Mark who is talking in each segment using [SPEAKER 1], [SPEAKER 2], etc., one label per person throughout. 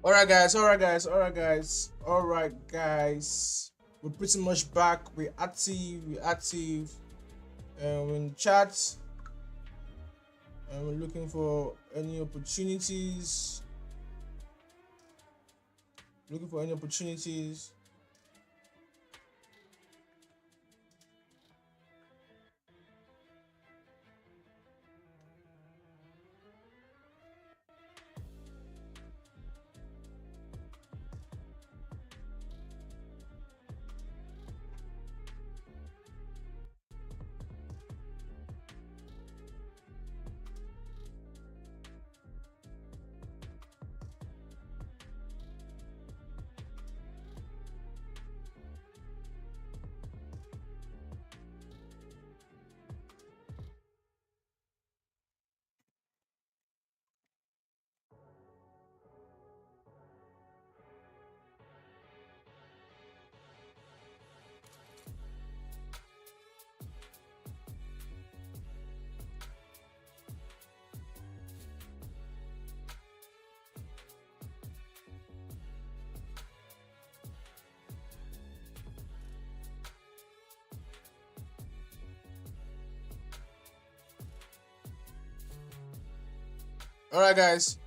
[SPEAKER 1] All right, guys. We're pretty much back. We're active. We're in chat, and we're looking for any opportunities. Looking for any opportunities. All right, guys.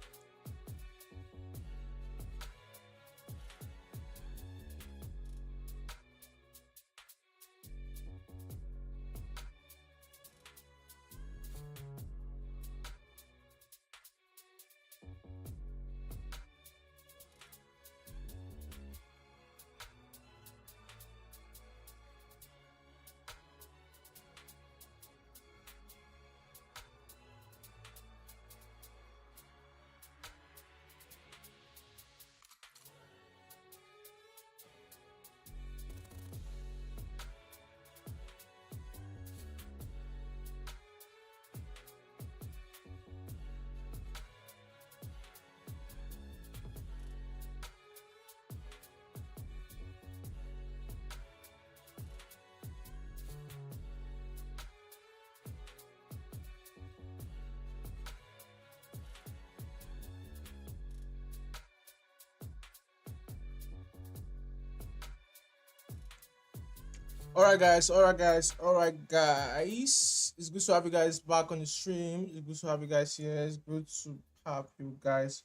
[SPEAKER 1] All right, guys. It's good to have you guys back on the stream. It's good to have you guys here. It's good to have you guys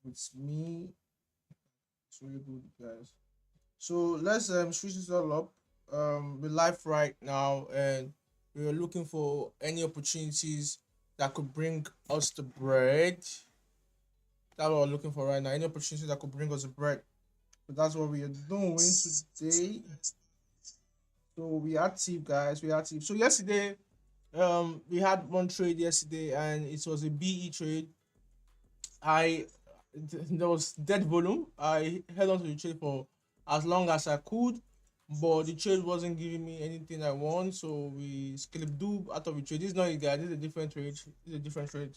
[SPEAKER 1] with me. It's really good, guys. So let's switch this all up. We're live right now, and we're looking for any opportunities that could bring us the bread. That's what we're looking for right now. Any opportunity that could bring us the bread. So that's what we are doing today. So we active, guys. We active. So yesterday, we had one trade yesterday, and it was a BE trade. I There was dead volume. I held on to the trade for as long as I could, but the trade wasn't giving me anything I want. So we scaled do out of the trade. This is not a guy. This is a different trade. This is a different trade.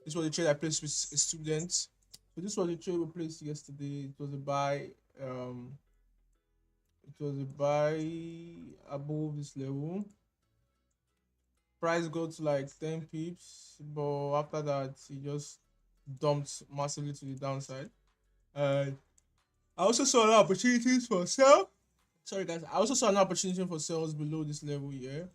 [SPEAKER 1] This was the trade I placed with a student. So this was the trade we placed yesterday. It was a buy. Um, it was a buy above this level. Price go to like 10 pips, but after that, he just dumped massively to the downside. And I also saw an opportunities for sell. Sorry, guys. I also saw an opportunity for sales below this level here.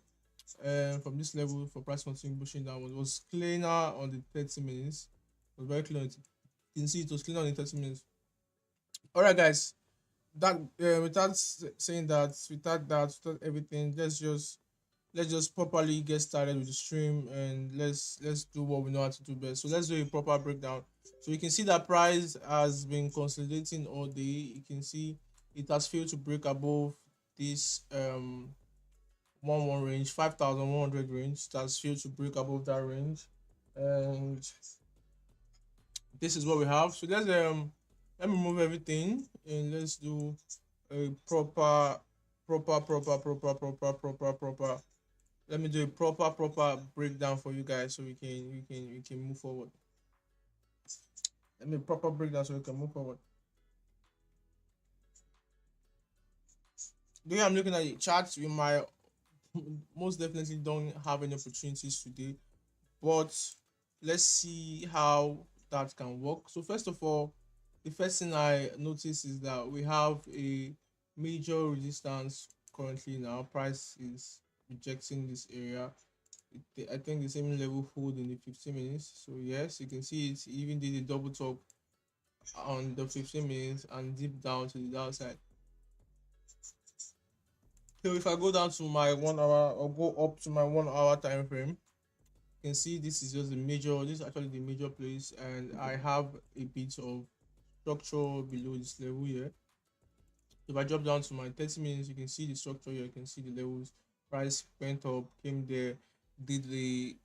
[SPEAKER 1] And from this level for price continuing pushing downward, it was cleaner on the 30 minutes. It was very clear. You can see it was cleaner on the 30 minutes. All right, guys. That without saying that, without everything, let's just properly get started with the stream, and let's do what we know how to do best. So let's do a proper breakdown. So you can see that price has been consolidating all day. You can see it has failed to break above this 1 range, 5,100 range. It has failed to break above that range, and this is what we have. So let me remove everything, and let's do a proper. Let me do a proper breakdown for you guys, so we can move forward. Let me proper breakdown so we can move forward. The way I'm looking at the charts, we might most definitely don't have any opportunities today, but let's see how that can work. So first of all, the first thing I notice is that we have a major resistance currently now. Price is rejecting this area. I think the same level hold in the 15 minutes. So yes, you can see it even did a double top on the 15 minutes and dip down to the downside. So if I go down to my 1 hour or go up to my 1 hour time frame, you can see this is just the major. This is actually the major place, and I have a bit of structure below this level here. If I drop down to my 30 minutes, you can see the structure here. You can see the levels. Price went up, came there, did the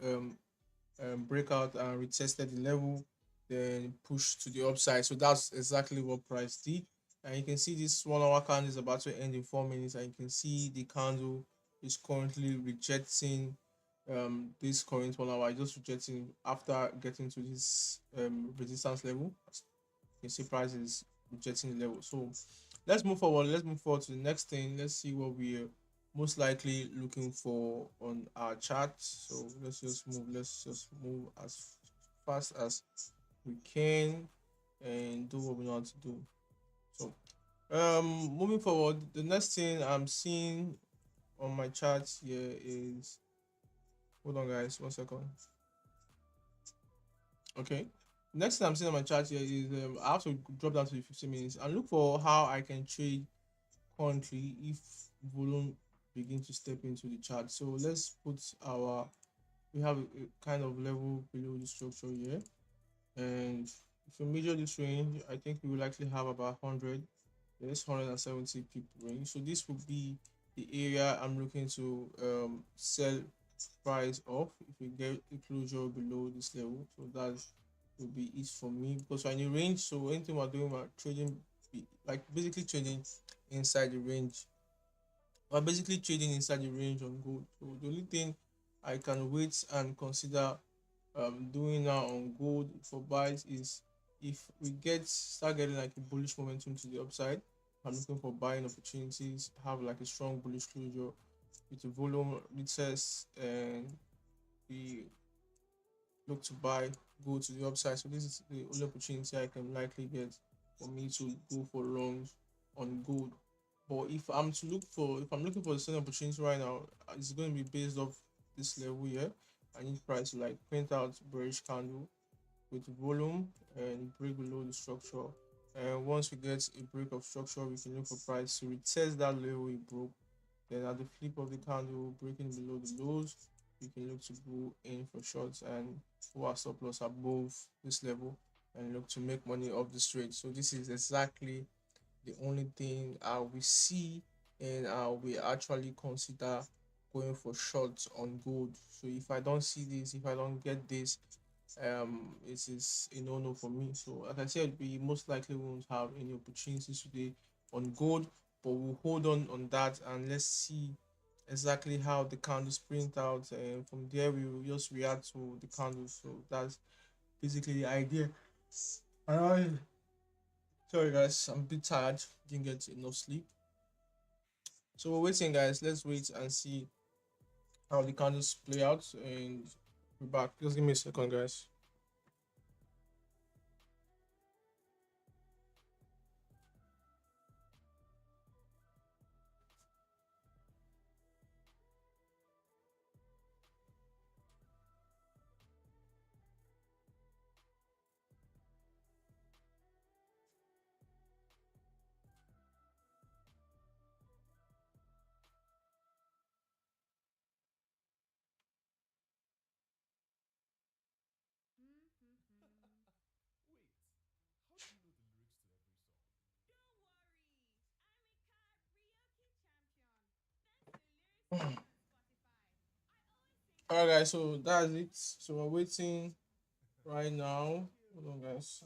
[SPEAKER 1] breakout and retested the level, then pushed to the upside. So that's exactly what price did. And you can see this 1 hour candle is about to end in 4 minutes, and you can see the candle is currently rejecting this current 1 hour, just rejecting after getting to this resistance level. You can see price is rejecting the level. So let's move forward. Let's move forward to the next thing. Let's see what we're most likely looking for on our chart. So let's just move as fast as we can and do what we know how to do. So moving forward, the next thing I'm seeing on my chart here is, hold on guys, 1 second. Okay. Next thing I'm seeing on my chart here is I have to drop down to the 15 minutes and look for how I can trade currently if volume begin to step into the chart. So let's put our, we have a kind of level below the structure here, and if we measure this range, I think we will likely have about 100. Yes, 170 pip range. So this will be the area I'm looking to sell price off if we get a closure below this level. So that will be it for me, because we're in a range. So anything we're doing, we're trading, like basically trading inside the range. We're basically trading inside the range on gold. So the only thing I can wait and consider doing now on gold for buys is if we start getting like a bullish momentum to the upside. I'm looking for buying opportunities, have like a strong bullish closure with a volume retest, and we look to buy gold to the upside. So this is the only opportunity I can likely get for me to go for longs on gold. But if I'm looking for the same opportunity right now, it's going to be based off this level here. I need price to like print out bearish candle with volume and break below the structure. And once we get a break of structure, we can look for price to retest that level we broke. Then at the flip of the candle, breaking below the lows, we can look to go in for shorts and pull our stop loss above this level and look to make money off the trade. So this is exactly the only thing we see, and we actually consider going for shorts on gold. So if I don't see this, if I don't get this, it is a no-no for me. So as I said, we most likely won't have any opportunities today on gold, but we'll hold on that and let's see exactly how the candles print out, and from there we will just react to the candles. So that's basically the idea. I Sorry guys, I'm a bit tired, didn't get enough sleep. So we're waiting guys, let's wait and see how the candles play out, and we're back. Just give me a second guys. Alright guys, so that's it. So we're waiting right now. Hold on guys.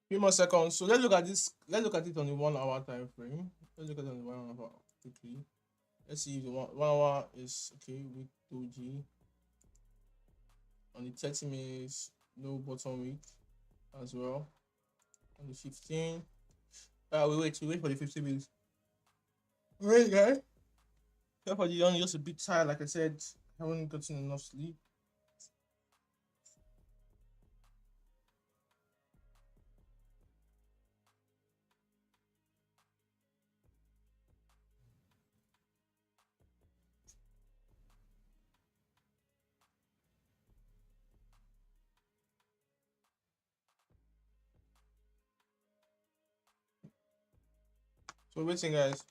[SPEAKER 1] Few more seconds. So let's look at this. Let's look at it on the 1 hour time frame. Let's look at it on the 1 hour quickly. Let's see if the 1 hour is okay with doji. On the 30 minutes, no bottom week as well. On the 15. We wait for the 15 minutes. Alright, guys. Yeah, for the only just a bit tired, like I said, haven't gotten enough sleep. So waiting, guys.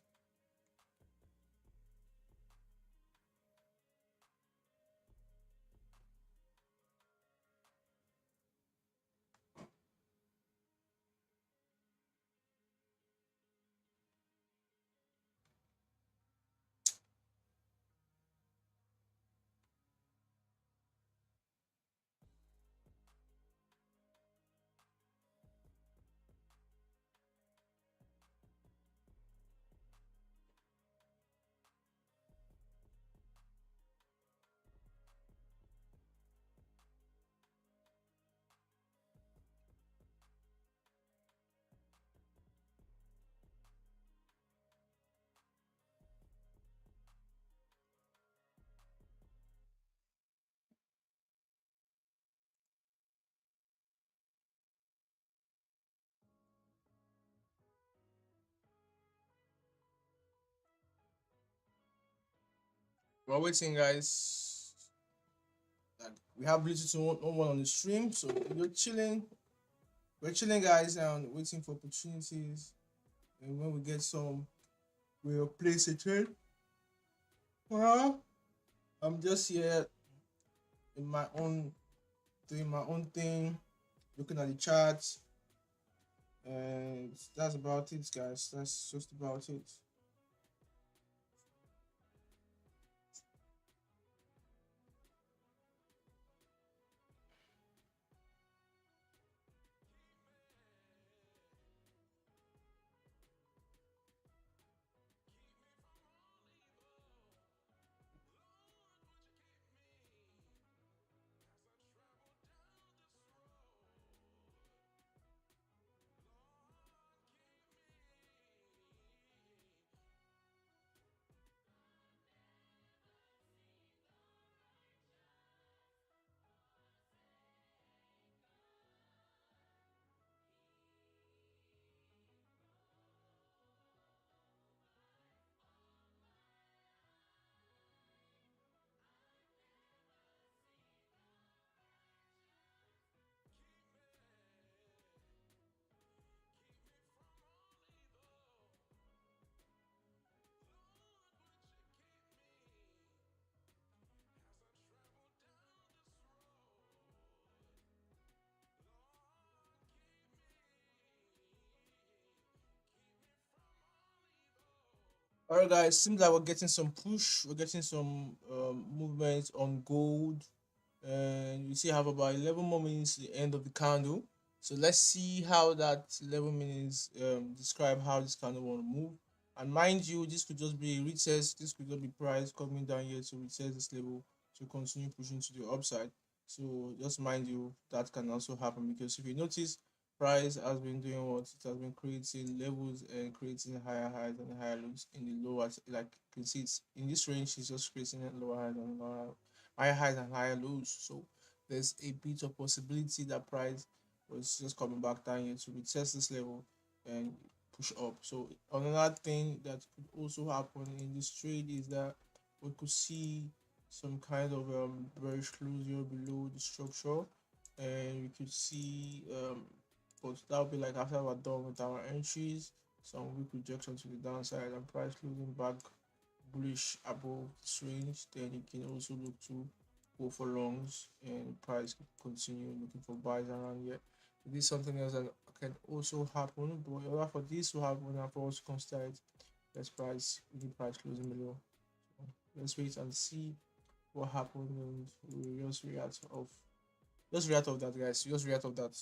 [SPEAKER 1] We're waiting, guys. Like, we have literally no one on the stream, so we're chilling. We're chilling, guys, and waiting for opportunities. And when we get some, we'll place a trade. Well, I'm just here in my own, doing my own thing, looking at the charts, and that's about it, guys. That's just about it. All right, guys. Seems like we're getting some push. We're getting some movement on gold, and we still have about 11 more minutes to the end of the candle. So let's see how that 11 minutes describe how this candle want to move. And mind you, this could just be a retest. This could just be price coming down here to retest this level to continue pushing to the upside. So just mind you, that can also happen, because if you notice, price has been doing what it has been creating levels and creating higher highs and higher lows in the lower, like you can see it's in this range, it's just creating lower highs and lower higher highs and higher lows. So there's a bit of possibility that price was just coming back down here to retest this level and push up. So another thing that could also happen in this trade is that we could see some kind of bearish closure below the structure, and we could see but that would be like after we're done with our entries, some weak rejection to the downside and price closing back bullish above this range. Then you can also look to go for longs, and price continue looking for buys around here. This is something else that can also happen, but in order for this to happen and for us to consider it, let's price the price closing below. So let's wait and see what happened, and we just react of that, guys. Just react of that.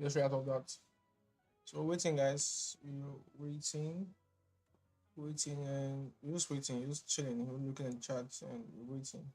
[SPEAKER 1] Just right out of that. So waiting, guys. We're waiting, and we're just waiting. We're just chilling. We're looking at the chat and we're waiting.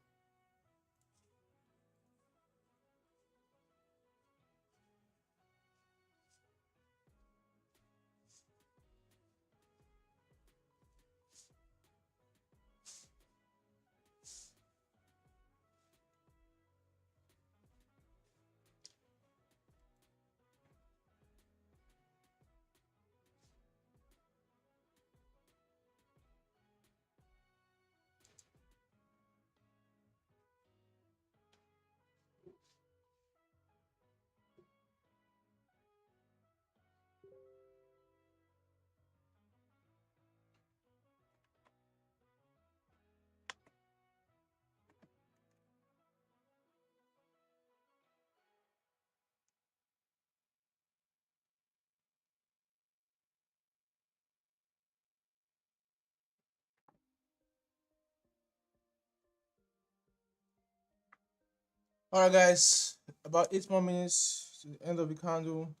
[SPEAKER 1] All right, guys. About 8 more minutes to the end of the candle.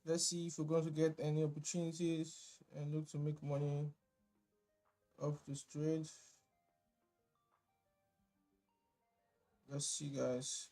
[SPEAKER 1] Let's see if we're going to get any opportunities and look to make money off this trade. Let's see, guys.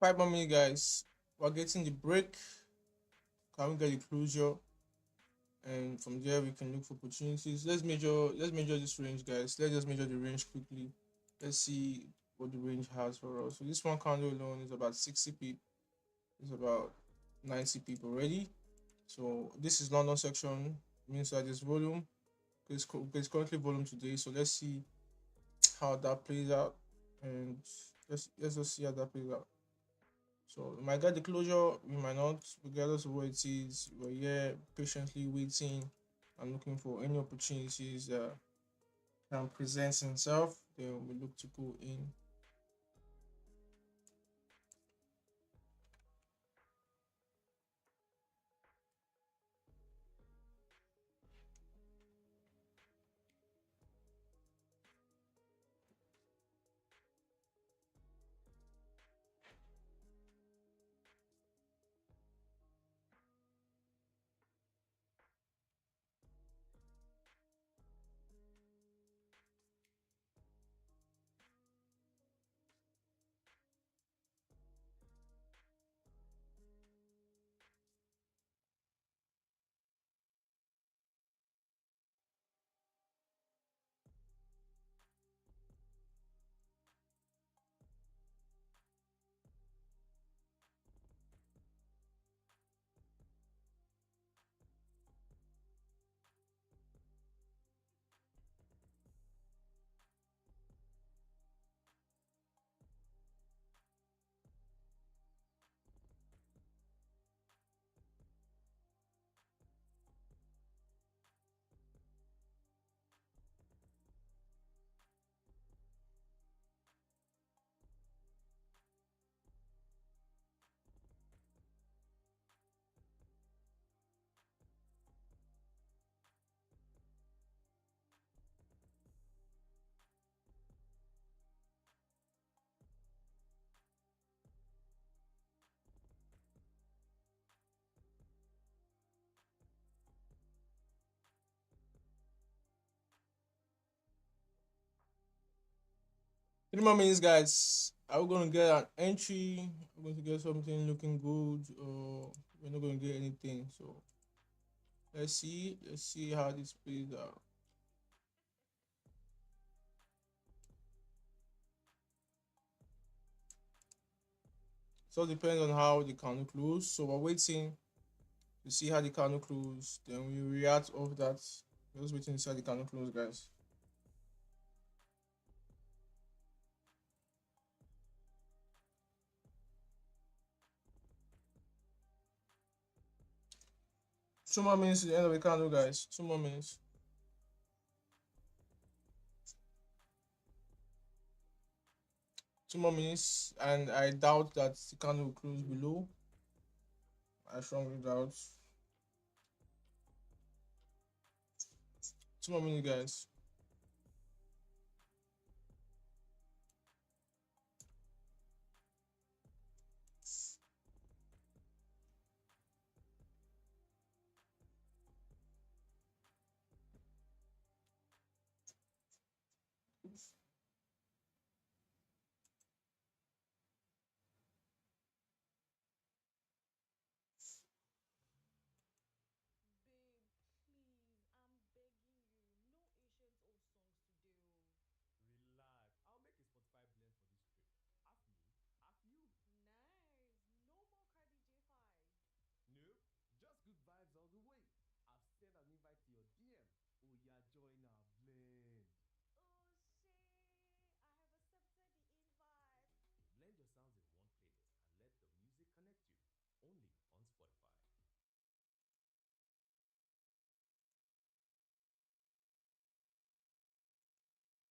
[SPEAKER 1] 5 more minutes, guys. We're getting the break. Can we get the closure? And from there we can look for opportunities. Let's measure this range, guys. Let's just measure the range quickly. Let's see what the range has for us. So this one candle alone is about 60 pip. It's about 90 pip already. So this is London section, means that there's volume. It's currently volume today. So let's see how that plays out, and let's just see how that plays out. So we might get the closure, we might not, regardless of what it is. We're here patiently waiting and looking for any opportunities that can present himself. Then we look to go in. Three more minutes, guys. Are we going to get an entry? We're going to get something looking good, or we're not going to get anything. So let's see. Let's see how this plays out. So it depends on how the candle close. So we're waiting to see how the candle close. Then we react off that. We're just waiting to see how the candle close, guys. Two more minutes to the end of the candle, guys. 2 more minutes. 2 more minutes, and I doubt that the candle will close below. I strongly doubt. 2 more minutes, guys.
[SPEAKER 2] Babe, please, I'm begging you. No Asians old songs today, oh.
[SPEAKER 3] Relax. I'll make a Spotify blend for this trip. Half me, half you.
[SPEAKER 2] Nice. No more Cardi J5.
[SPEAKER 3] Nope. Just good vibes all the way. I'll send an invite to your DM. Oh yeah, join our blend.
[SPEAKER 2] Oh, Shay, I have accepted the invite.
[SPEAKER 3] Blend your sounds in one playlist and let the music connect you. Only on Spotify.
[SPEAKER 4] How far? Where are you guys now?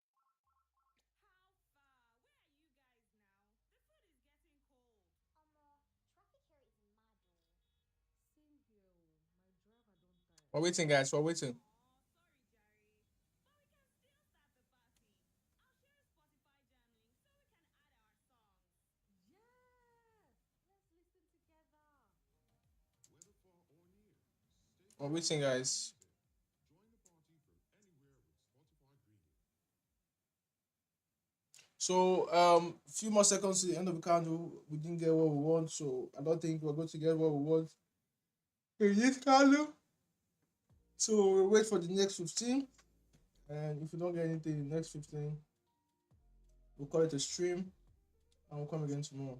[SPEAKER 4] The food is getting cold.
[SPEAKER 5] Traffic here is mad oh.
[SPEAKER 2] Same here, oh. My driver don't tire.
[SPEAKER 1] We're waiting, guys. We're waiting.
[SPEAKER 4] Aw, sorry, Jerry. But we can still start the party. I'll share a Spotify jam link so we can add our songs.
[SPEAKER 2] Yes! Let's listen together.
[SPEAKER 6] Whether far or near, stay
[SPEAKER 1] We're
[SPEAKER 6] connected
[SPEAKER 1] waiting,
[SPEAKER 6] with your
[SPEAKER 1] guys.
[SPEAKER 6] music. Join the party from anywhere with Spotify Premium.
[SPEAKER 1] So, few more seconds to the end of the candle. We didn't get what we want, so I don't think we're going to get what we want in this candle. So we'll wait for the next 15. And if we don't get anything in the next 15, we'll call it a stream and we'll come again tomorrow.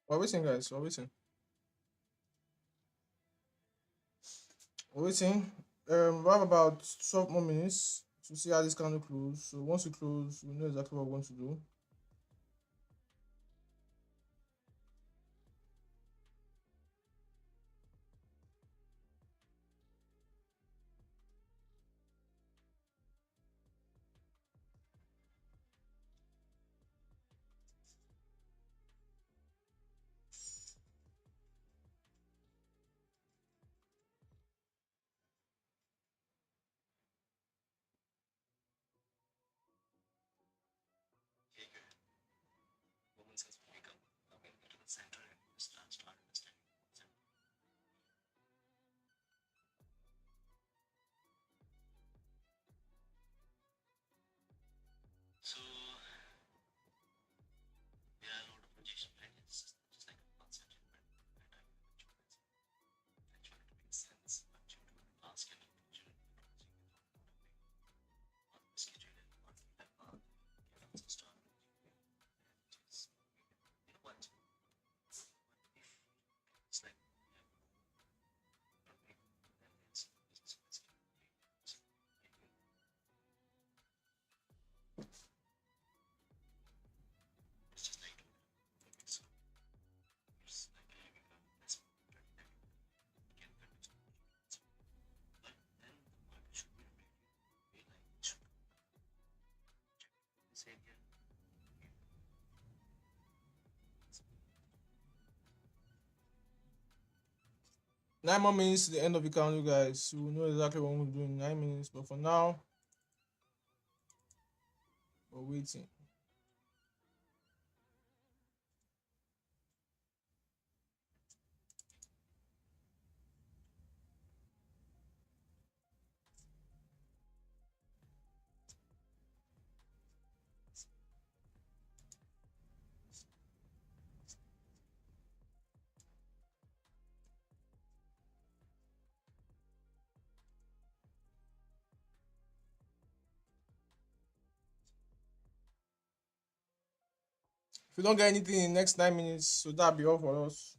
[SPEAKER 1] We're waiting, guys. We're waiting. We're waiting. We have about 12 more minutes to see how this candle close. So once we close, we know exactly what we want to do. Nine more minutes to the end of the candle, guys. So we know exactly what we're doing in 9 minutes. But for now, we're waiting. If we don't get anything in the next 9 minutes, so that'll be all for us.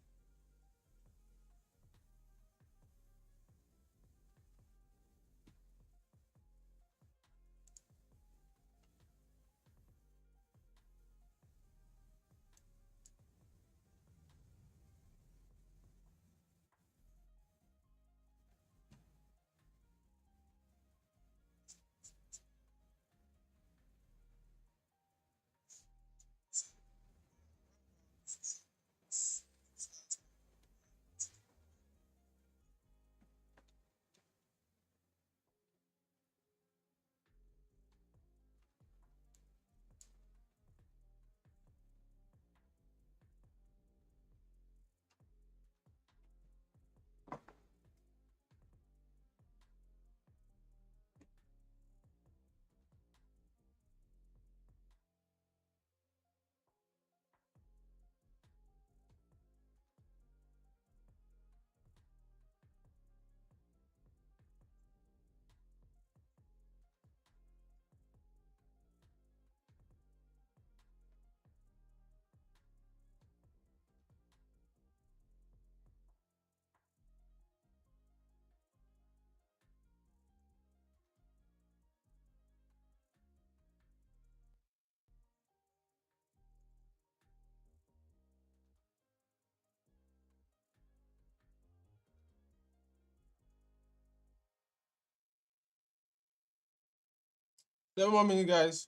[SPEAKER 1] Seven more minutes, guys.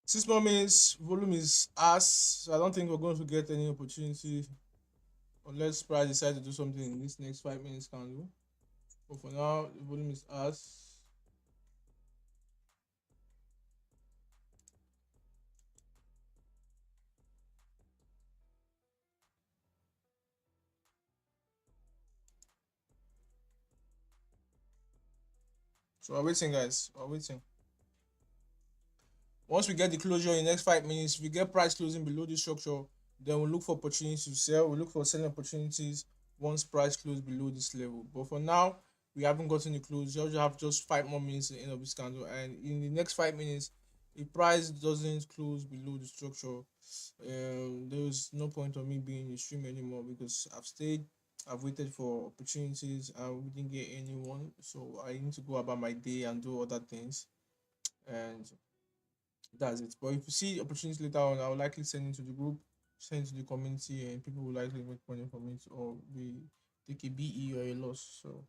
[SPEAKER 1] 6 more minutes, volume is ass, so I don't think we're going to get any opportunity unless price decide to do something in this next 5 minutes candle. But for now, the volume is ass. So we're waiting, guys. We're waiting. Once we get the closure in the next 5 minutes, if we get price closing below the structure, then we'll look for opportunities to sell. We'll look for selling opportunities once price close below this level. But for now, we haven't gotten the close. You have just 5 more minutes at the end of this candle. And in the next 5 minutes, if price doesn't close below the structure, there's no point of me being in the stream anymore because I've waited for opportunities and we didn't get anyone. So I need to go about my day and do other things. And that's it. But if you see opportunities later on, I will likely send it to the group, send it to the community, and people will likely make money from it or we take a BE or a loss. So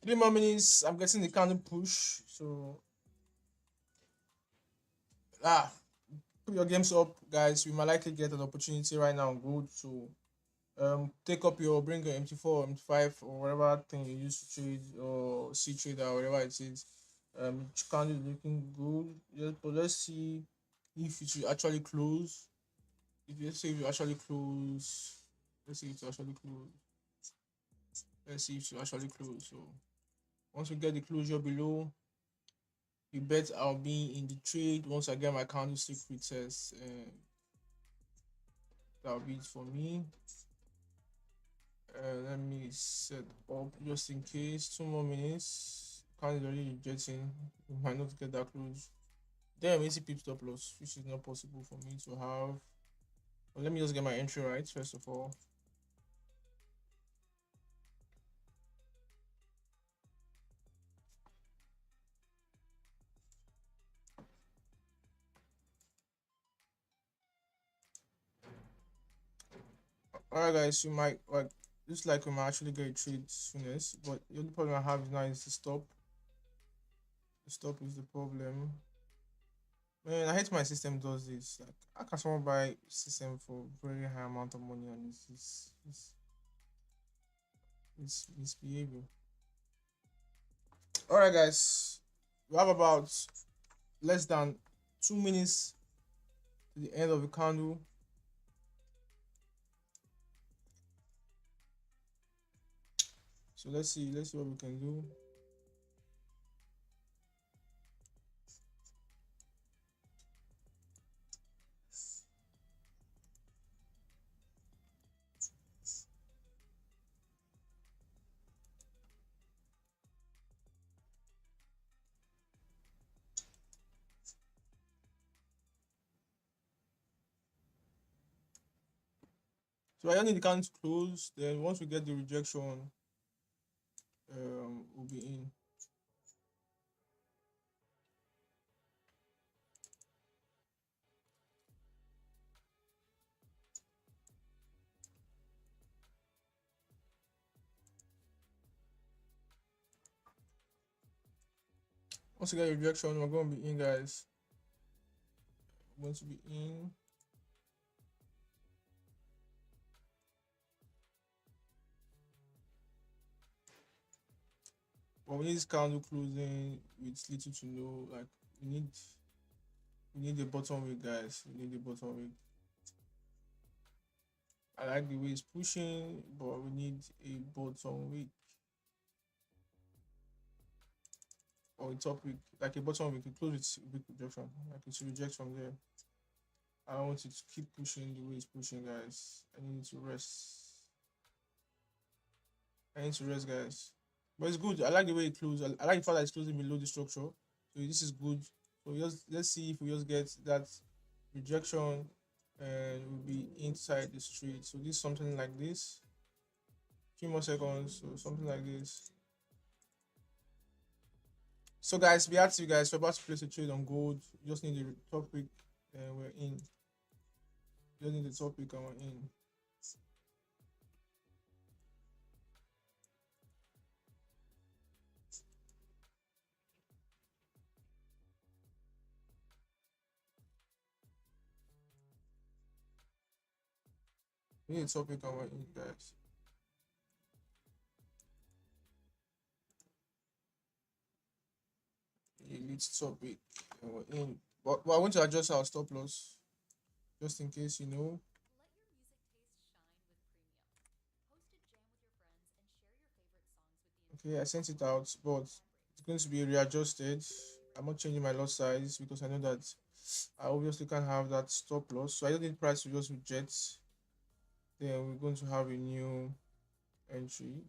[SPEAKER 1] 3 more minutes. I'm getting the candle push. So ah, put your games up, guys. We might likely get an opportunity right now. Good. So take up your bring your MT4, MT5 or whatever thing you use to trade or C trader or whatever it is. Candle looking good. Yeah, but let's see if it will actually close. If you say if you actually close, let's see if it actually close. Let's see if it actually close. So once we get the closure below, you bet I'll be in the trade once I get my candlestick retest. That'll be it for me. Let me set up just in case. 2 more minutes. Candle already rejecting. We might not get that close. Then we see pip stop loss, which is not possible for me to have. But let me just get my entry right first of all. Alright guys, you might like looks like we might actually get a trade soonest, but the only problem I have now is the stop. The stop is the problem. Man, I hate my system does this. Like, how can someone buy system for very high amount of money and it's misbehaving? Alright guys, we have about less than 2 minutes to the end of the candle. So let's see what we can do. So I don't need the candle to close. Then once we get the rejection, we'll be in. Once you get a rejection, we're going to be in, guys. We're going to be in. But we need this candle closing with little to no. Like we need the bottom wick, guys. We need the bottom wick. I like the way it's pushing, but we need a bottom wick or a top wick, like a bottom wick. We close with big rejection, like it's a reject from there. I don't want it to keep pushing the way it's pushing, guys. I need to rest. I need to rest, guys. But it's good. I like the way it closed. I like the fact that it's closing below the structure. So this is good. So let's see if we just get that rejection and we'll be inside the street. So this is something like this. Few more seconds. So something like this. So guys, be active, guys. We're about to place a trade on gold. You just need the top pick and we're in. You just need the top pick and we're in. We need a top pick and we're in, guys. Elite topic and we're in. But I want to adjust our stop loss just in case, you know.
[SPEAKER 5] Let your music taste shine with premium. Host a jam with your friends and share your favorite songs with the
[SPEAKER 1] Okay, I sent it out, but it's going to be readjusted. I'm not changing my lot size because I know that I obviously can't have that stop loss. So I don't need price to just reject. Then we're going to have a new entry.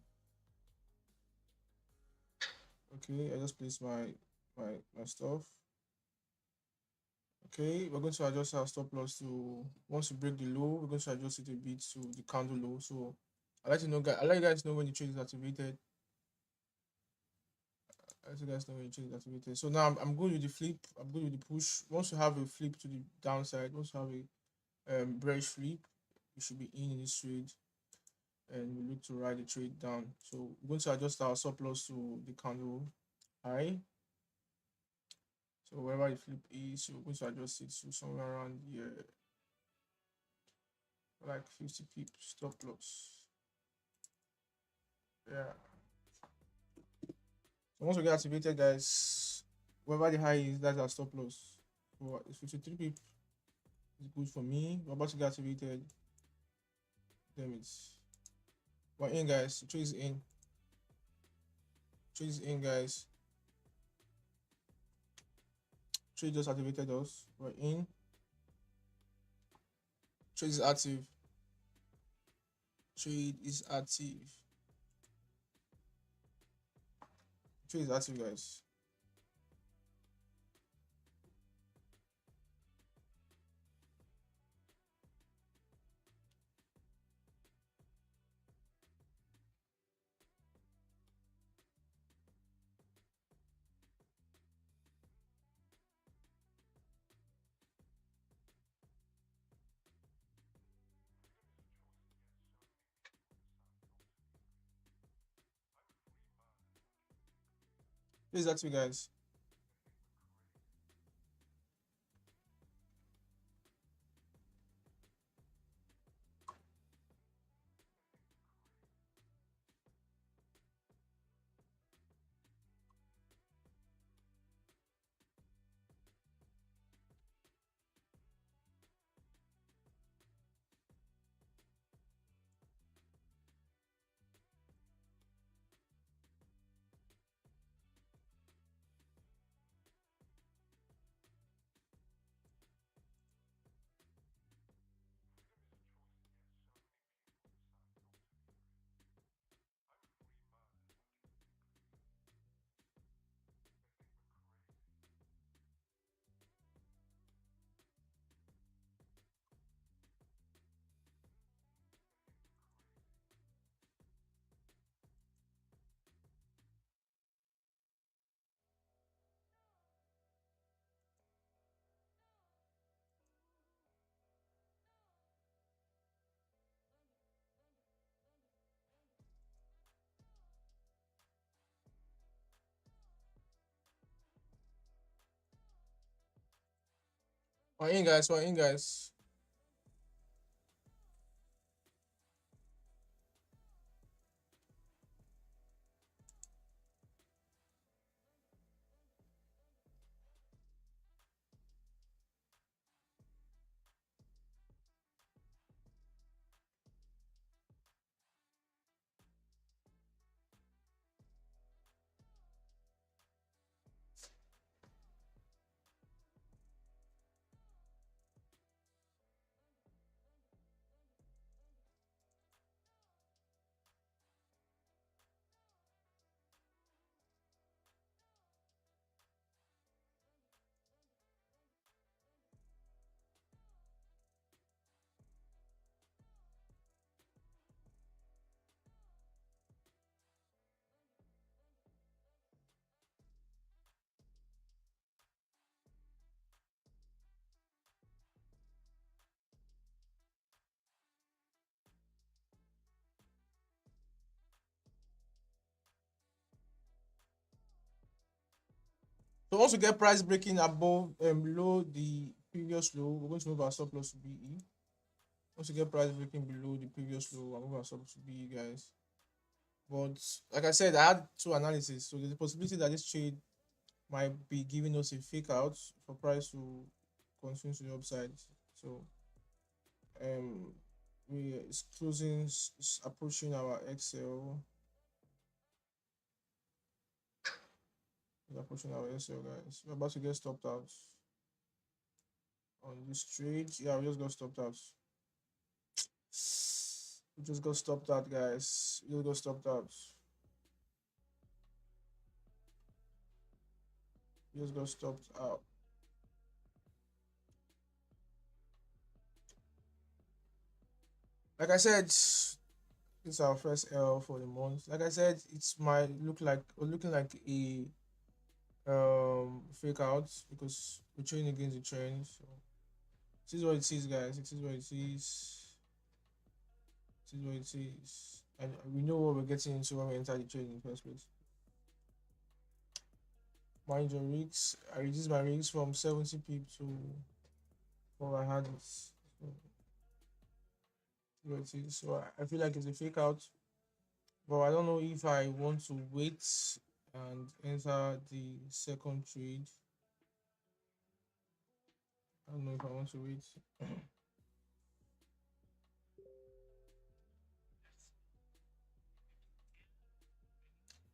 [SPEAKER 1] Okay, I just placed my stuff. Okay, we're going to adjust our stop loss to once we break the low, we're going to adjust it a bit to the candle low. So I like to know, guys. I like you guys know when the trade is activated. I let you guys know when the trade is activated. So now I'm good with the flip. I'm good with the push. Once you have a flip to the downside, once you have a bearish flip, you should be in this trade, and we look to ride the trade down. So we're going to adjust our stop loss to the candle high. So wherever the flip is, we're going to adjust it to somewhere around here, like 50 pips stop loss. Yeah. So once we get activated, guys, wherever the high is, that's our stop loss. So it's 53 pips. It's good for me. We're about to get activated. Damn it. We're in, guys. The trade is in. Trade is in, guys. Trade just activated us. We're in. Trade is active. Trade is active. Trade is active, guys. Trade is active, guys. We're in, guys. We're in, guys. So once we get price breaking above below the previous low, we're going to move our stop loss to BE. Once we get price breaking below the previous low, I'll move our stop loss to BE, guys. But like I said, I had two analysis, so there's a possibility that this trade might be giving us a fake out for price to continue to the upside. So um we it's closing, it's approaching our XL. We're approaching our SL, guys. We're about to get stopped out on this trade. Yeah, we just got stopped out. We just got stopped out, guys. We just got stopped out. We just got stopped out. Like I said, this is our first L for the month. Like I said, it's might look like looking like a fake out because we're trading against the trend. So this is what it is, guys. It is what it is. It is what it is. And we know what we're getting into when we enter the trade in the first place. Mind your rigs. I reduced my rigs from 70 pip to what I had it. So what it is. So I feel like it's a fake out. But I don't know if I want to wait and enter the second trade. I don't know if I want to wait.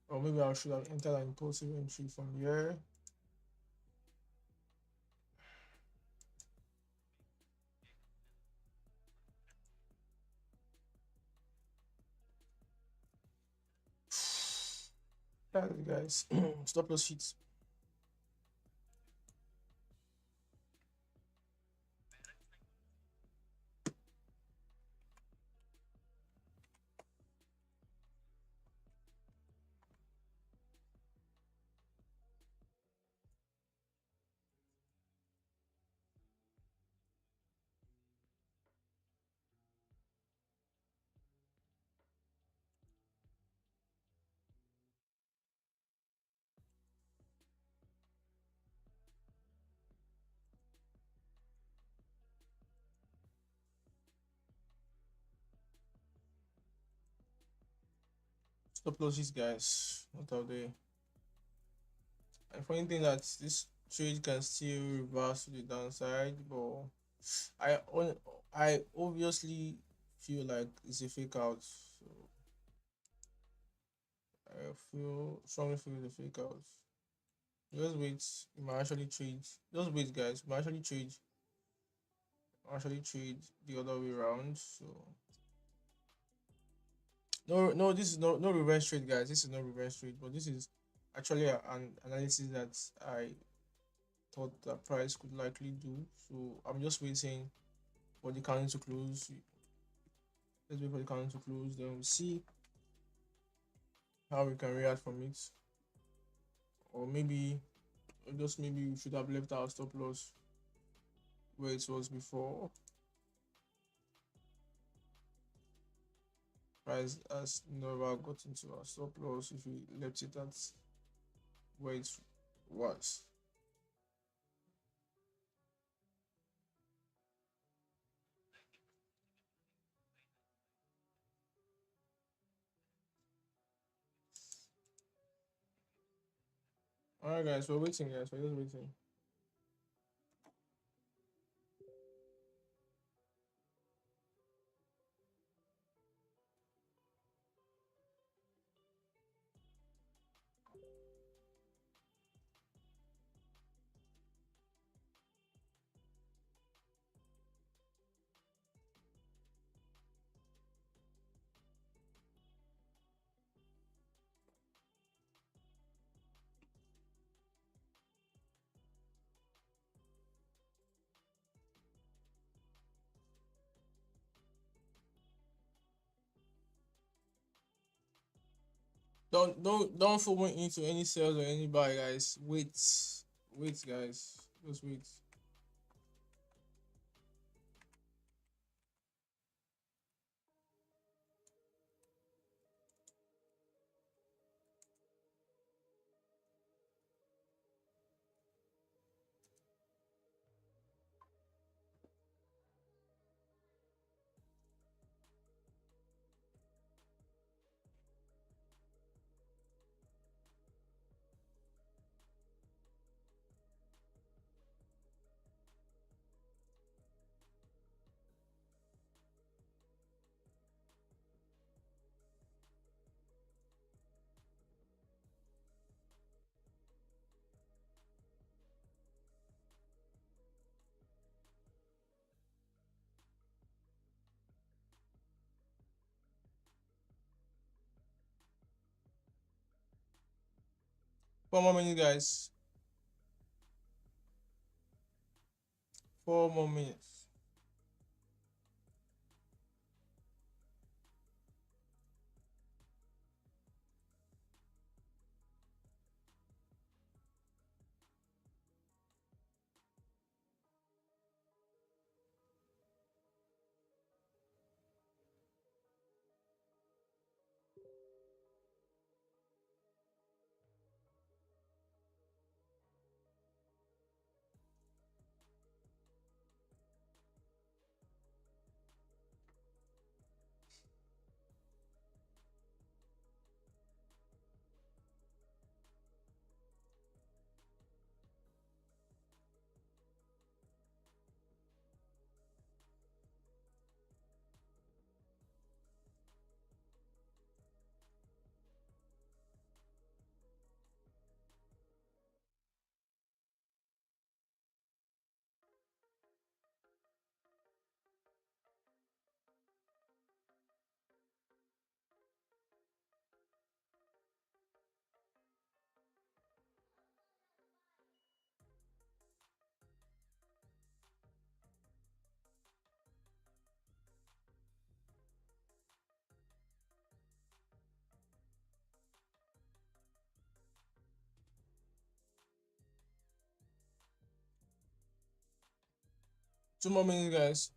[SPEAKER 1] Or maybe I should have entered an impulsive entry from here. Yeah, guys. Stop loss hits. Stop losses, guys. Not out there. And funny thing that this trade can still reverse to the downside, but I I obviously feel like it's a fake out. So I feel strongly feel it's a fake out. Just wait, you might actually trade. Just wait, guys. You might actually trade the other way around. So no, this is no reverse trade, guys. This is no reverse trade, but this is actually an analysis that I thought that price could likely do. So I'm just waiting for the candle to close. Let's wait for the candle to close, then we see how we can react from it. Or maybe just maybe we should have left our stop loss where it was before. Price has never got into our stop loss if we left it at where it was. Alright, guys, we're waiting, guys. We're just waiting. Don't fall into any sales or any buy, guys. Wait, guys. Just wait. 4 more minutes, guys. 4 more minutes. 2 more minutes, guys.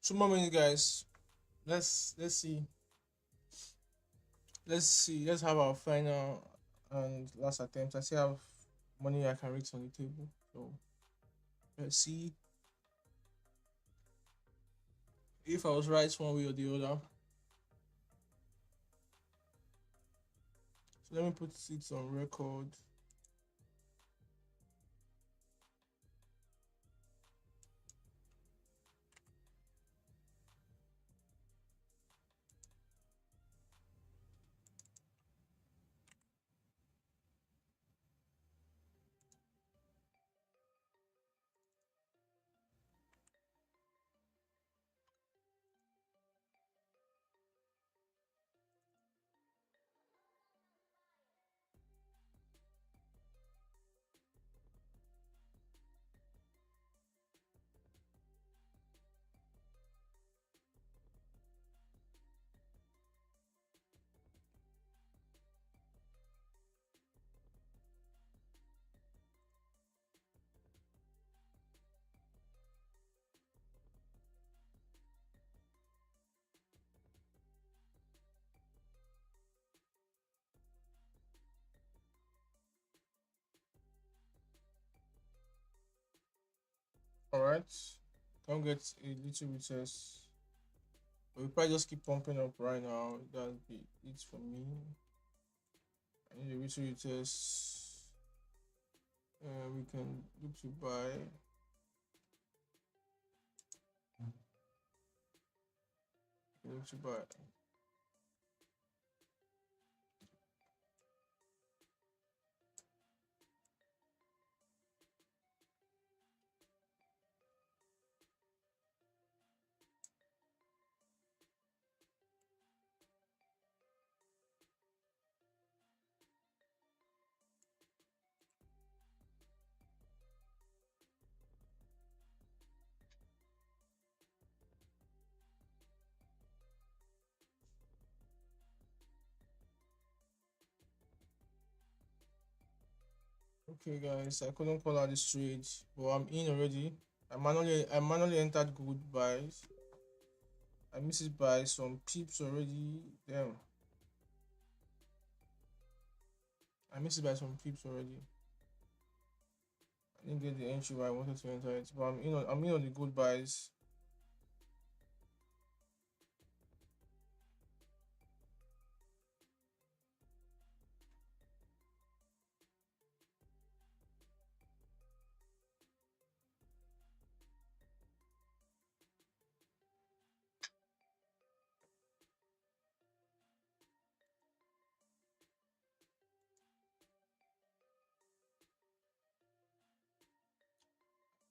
[SPEAKER 1] Two more minutes, guys. Let's see. Let's see. Let's have our final and last attempt. I still have money I can risk on the table. So let's see if I was right one way or the other. So let me put it on record. All right. Come get a little retest. But we probably just keep pumping up right now. That'll be it for me. I need a little retest. We can look to buy. Look to buy. Okay, guys, I couldn't call out this trade, but I'm in already. I manually entered good buys. I missed it by some pips already. Damn, I missed it by some pips already. I didn't get the entry where I wanted to enter it, but I'm in on the good buys.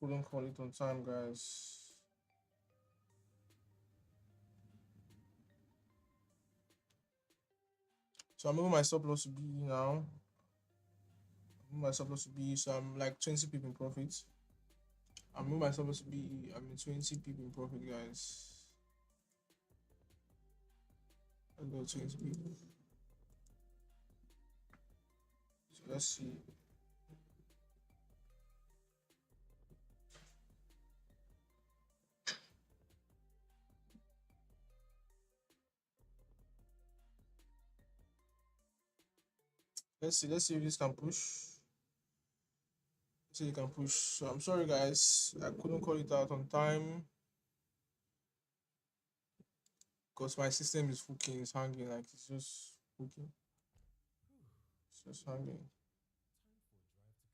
[SPEAKER 1] Couldn't call it on time, guys. So I'm moving my stop loss to B now. My stop loss to B, so I'm like 20 people in profit. I'm moving my stop loss to B. I'm in 20 people in profit, guys. Let's go 20 people. So let's see. Let's see if this can push. See if it can push. So I'm sorry, guys. I couldn't call it out on time because my system is hooking. It's hanging like it's just hooking. It's just hanging.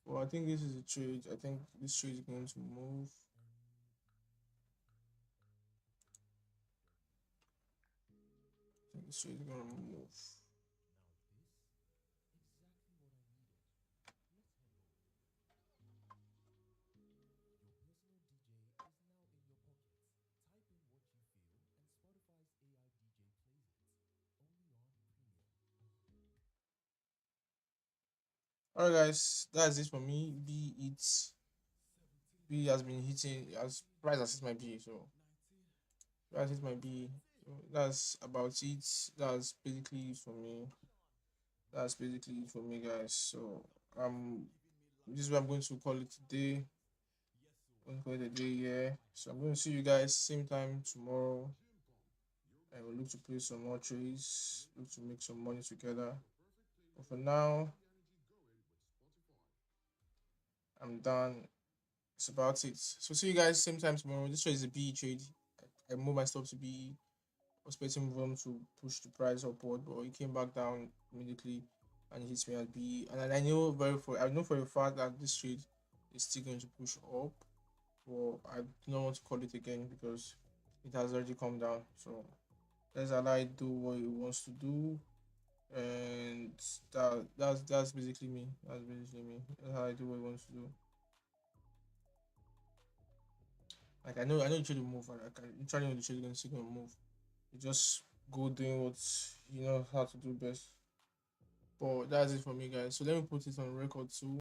[SPEAKER 1] Well, I think this is a trade. I think this trade is going to move. I think this trade is going to move. Alright, guys, that's it for me. B has been hitting as price has hit my B, so price hit my B. So that's about it. That's basically it for me. That's basically it for me, guys. So this is what I'm going to call it today. I'm going to call it a day, yeah. So I'm going to see you guys same time tomorrow. And we'll look to play some more trades, look to make some money together. But for now, I'm done. It's about it. So see you guys same time tomorrow. This trade is a BE trade. I moved my stop to BE. I was expecting them to push the price upward, but it came back down immediately and it hits me at BE. And I know for a fact that this trade is still going to push up. Well, I do not want to call it again because it has already come down. So let's allow it do what it wants to do. And that's basically me. That's basically me. That's how I do what it wants to do. Like I know you should move. Like I literally know the trade is gonna move. You just go doing what you know how to do best. But that's it for me, guys. So let me put it on record too.